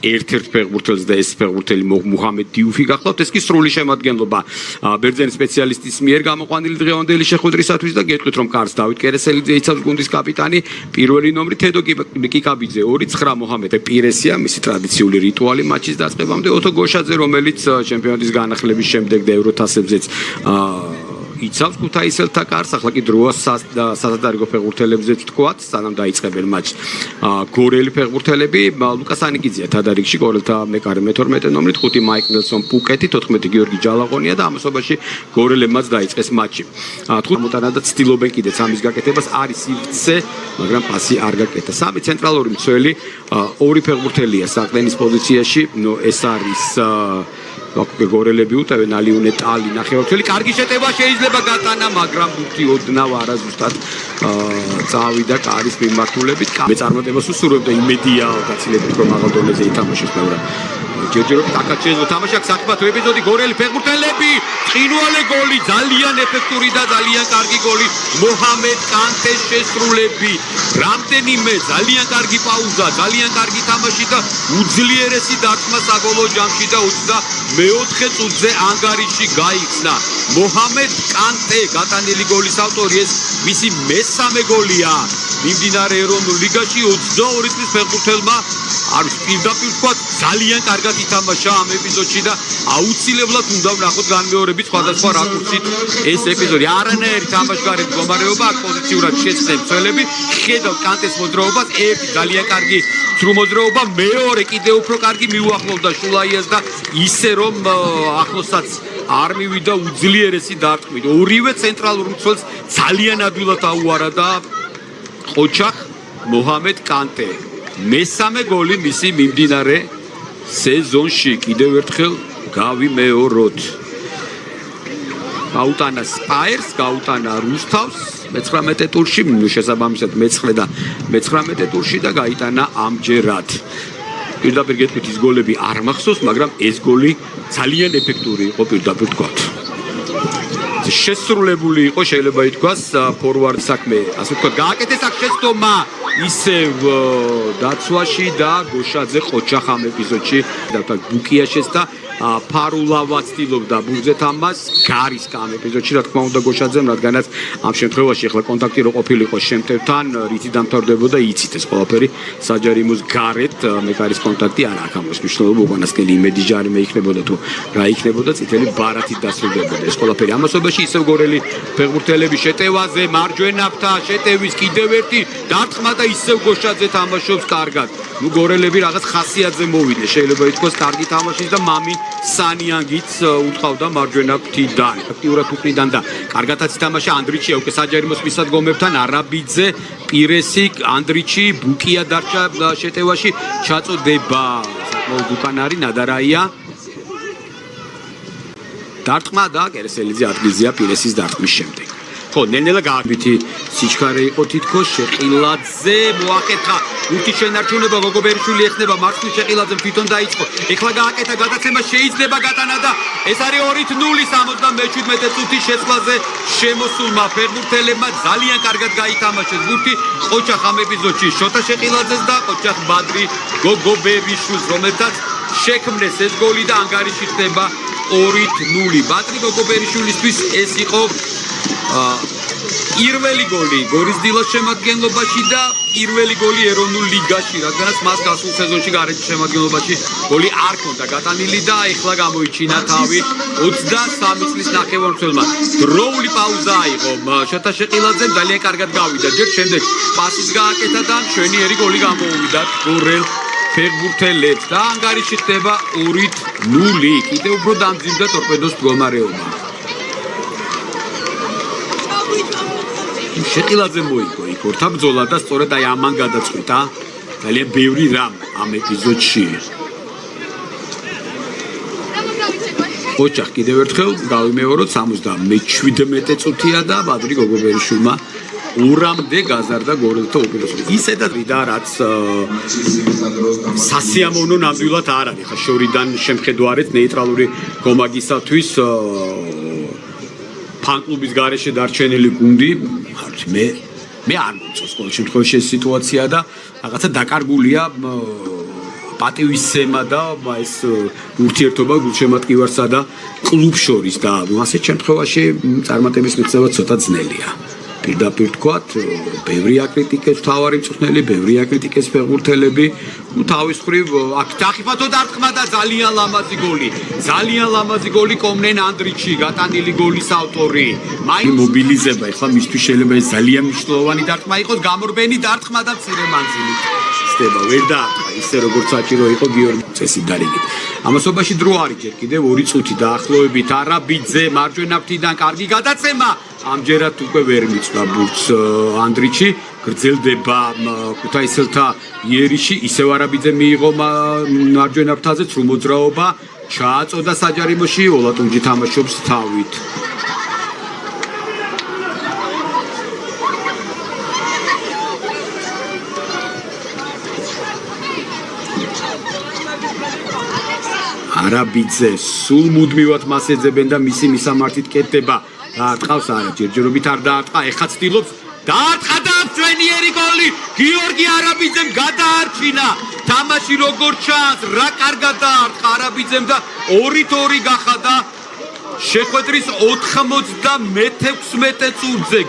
ერთ-ერთ ფეხბურთელს და ეს ფეხბურთელი მუჰამედ დიუფი გახლავთ. ეს კი სრული შემადგენლობა ბერძენი სპეციალისტის მიერ გამოყვანილი დღევანდელი შეხვედრისათვის და გეტყვით რომ კარს დავით კერესელიძე იცავს გუნდის კაპიტანი, პირველი ნომრი თედო კიკაბიძე 2-9 მუჰამედ პირესია, მისი ტრადიციული რიტუალი მატჩის დაწყებამდე, ოთო გოშაძე რომელიც ჩემპიონატის განახლების შემდეგ და ევროთასებზეც იცავს ქუთაისელთა კარს, ახლა კი დროა სასადარიგო ფეხბურთელებზეც თქვათ, სანამ დაიწყებენ მატჩს. გორელი ფეხბურთელები, ლუკას ანიკიძეა თადარიგში, გორელთა მეკარე მე-12 ნომრით, 5 მაიკ ნელსონ პუკეტი, 14 გიორგი ჯალაღონია და ამასობაში გორელებმაც დაიწყეს მატჩი. 5 მოტანა და ცდილობენ კიდეც ამის გაკეთებას, არის სივრცე, მაგრამ პასი არ გაკეთა. სამი ცენტრალური მცველი, ორი ფეხბურთელია საყდენის პოზიციაში, ეს არის გორელები უტევენ ალიუნე ტალი ნახევარმცველი, კარგი შეტევა შეიძლება გატანა, მაგრამ ბურთი ოდნავ არა ზუსტად წავიდა კარის მიმართულებით. მეწარმოებას უსურვებდა იმედია გაცილებით რომ მაღალ დონეზე ითამაშოს, მაგრამ ჯერჯერობით აკაჩეზო თამაში აქვს საქმათ ეპიზოდი გორელი ფეხბურთელები, ყინვალე გოლი, ძალიან ეფექტური და ძალიან კარგი გოლი მუჰამედ კანტეს შესრულები. რამდენიმე ძალიან კარგი პაუზა, ძალიან კარგი თამაში და უძლიერესი დარტყმა საგოლო ჯამში და 24 წუთზე ანგარიში გაიხსნა. მუჰამედ კანტე გატანილი გოლის ავტორი, ეს მისი მესამე გოლია მიმდინარე ეროვნულ ლიგაში. 22 წლის ფეხბურთელმა არის პირდაპირ თქვა ძალიან კარგად ითამაშა ამ ეპიზოდში და აუცილებლად უნდა ვნახოთ განმეორებით სხვადასხვა რაკურსით ეს ეპიზოდი. არანაირი თამაშგარი მდგომარეობა, აქ პოზიციურად შეცდენ მცველები, ხედავთ კანტეს მოძრაობას, ერთი ძალიან კარგი სრულმოძრაობა, მეორე კიდე უფრო კარგი მიუახლოვდა შულაიას და ისე რომ ახლოსაც არ მივიდა უძლიერესი დარტყმით. ორივე ცენტრალურ მცველს ძალიან ადვილად აუარა და ყოჩახ მუჰამედ კანტე მესამე გოლი მისი მიმდინარე სეზონში. კიდევ ერთხელ გავიმეოროთ. გაუტანა სპაიერს, გაუტანა რუსთავს 19 ტურში, შესაბამისად მე-9 და მე-19 ტურში და გაიტანა ამჯერად. პირდაპირ გეტყვით ის გოლები არ მახსოვს, მაგრამ ეს გოლი ძალიან ეფექტური იყო პირდაპირ თქვათ. შესრულებული იყო, შეიძლება ითქვას, ფორვარდ საქმე, ასე ვთქვათ, გააკეთეს აქ შეცდომა ისევ დაცვაში და გოშაძე ყოჩახ ამ ეპიზოდში და ბუკია შეცდა ფარულავა ცდილობდა ბურთზე თამას, გარის ამ ეპიზოდში რა თქმა უნდა გოშაძემ, რადგანაც ამ შემთხვევაში ახლა კონტაქტი რო ყოფილიყო შემთევთან, რითი დამთავრდებოდა, იცით ეს ყველაფერი საჯარიმოს გარეთ მეკარის კონტაქტი არ აქვს ამას მნიშვნელობა, უკანასკნელი იმედი ჯარი მე იქნებოდა თუ რა იქნებოდა, წითელი ბარათით დასრულდებოდა ეს ყველაფერი. ამასობაში ისევ გორელი ფეხბურთელები შეტევაზე, მარჯვენა ფრთა შეტევის კიდევ ერთი დარტყმა და ისევ გოშაძე თამაშობს კარგად. ნუ გორელები რაღაც ხასიათზე მოვიდნენ, შეიძლება ითქვას კარგი თამაშის და მამინ სანიანგიც უთყავდა მარჯვენა ფრთიდან, აქტიურად უკნიდან და კარგათაც ითამაშა ანდრიჩია უკვე საჯარიმოს მისადგომებთან, არაბიძე, პირესი, ანდრიჩი, ბუკია დარჩა შეტევაში, ჩაწოდება საკმაოდ უკანარი ნადარაია. დარტყმა და კერესელიძე ადგილზეა პირესის დარტყმის შემდეგ. ხო, ნელ-ნელა გააკეთე სიჩქარე იყო თითქოს შეყილაძე მოახერხა უთი შენარჩუნება გოგობერიშვილი ეხნება მარცხნივ შეყილაძემ თვითონ დაიწყო. ეხლა გააკეთა გადაცემა შეიძლება გატანა და ეს არის 2-0 77 წუთის შეცვლაზე შემოსულმა ფეხბურთელებმა ძალიან კარგად გაითამაშეს ბურთი ყოჩახ ამ ეპიზოდში შოთა შეყილაძეს და ყოჩახ ბადრი გოგობერიშვილს, რომელთაც შექმნეს ეს გოლი და ანგარიში ხდება 2-0. ბადრი გოგობერიშვილისთვის ეს იყო პირველი გოლი გორის დილოს შემადგენლობაში და პირველი გოლი ეროვნულ ლიგაში, რადგანაც მას გასულ სეზონში გარეჯის შემადგენლობაში გოლი არ ჰქონდა გატანილი და ეხლა გამოიჩინა თავი 23 წლის ნახევარმცველმა. დროული პაუზა აიღო შოთა შეყილაძემ, ძალიან კარგად გავიდა, ჯერ შემდეგ პასის გააკეთა და მშვენიერი გოლი გამოუვიდა გორელ ფეხბურთელებს და ანგარიში ხდება 2-0. კიდევ უფრო დამძიმდა ტორპედოს მდგომარეობა. შეყილაძე მოიგო იქ ორთა ბრძოლა და სწორედ აი ამან გადაწყვიტა ძალიან ბევრი რამ ამ ეპიზოდში. ყოჩახ კიდევ ერთხელ გავიმეოროთ 77 წუთია და ბადრი გოგობერიშვილმა ურამდე გაზარდა გორელთა უპირისპირდება. ისედაც ვიდა რაც სასიამოვნო ნამდვილად არ არის. ხა შორიდან შემხედვარეთ ნეიტრალური გომაგისათვის ფანკლუბის გარეშე დარჩენილი გუნდი, მე არ მომწონს ყოველ შემთხვევაში ეს სიტუაცია და რაღაცა დაკარგულია პატივისცემა და ეს ურთიერთობა გულშემატკივარსა და კლუბ შორის და ასეთ შემთხვევაში წარმატების მიღწევა ცოტა ძნელია. პირდაპირ თქვათ, ბევრი აკრიტიკებს თავარი მწვრთნელი, ბევრი აკრიტიკებს ფეხბურთელები. თავის მხრივ აქ დახიფათო დარტყმა და ძალიან ლამაზი გოლი. ძალიან ლამაზი გოლი კომნენ ანდრიჩი, გატანილი გოლის ავტორი. მაინც მობილიზება, ეხლა მისთვის შეიძლება ეს ძალიან მნიშვნელოვანი დარტყმა იყოს, გამორბენი დარტყმა და მცირე მანძილით. ხდება, ვერ დაარტყა ისე როგორც საჭირო იყო გიორგი წესი დარიგით. ამასობაში დრო არის ჯერ კიდევ 2 წუთი დაახლოებით არაბიძე მარჯვენა ფრთიდან კარგი გადაცემა. ამჯერად უკვე ვერ მიწვა ბურთს ანდრიჩი, გრძელდება ქუთაისელთა იერიში, ისევ არაბიძე მიიღო მარჯვენა ფრთაზე სრულ მოძრაობა, ჩააწოდა საჯარიმოში, ოლატუნჯი თამაშობს თავით. არაბიძე სულ მუდმივად მას ეძებენ და მისი მისამართით კეთდება. დაარტყავს არა, ჯერჯერობით არ დაარტყა, ეხლა ცდილობს დაარტყა და ძვენიერი გოლი. გიორგი არაბიძემ გადაარჩინა. თამაში როგორ ჩანს, რა კარგად დაარტყა არაბიძემ და 2-2 გახადა შეხვედრის 96 წუთზე.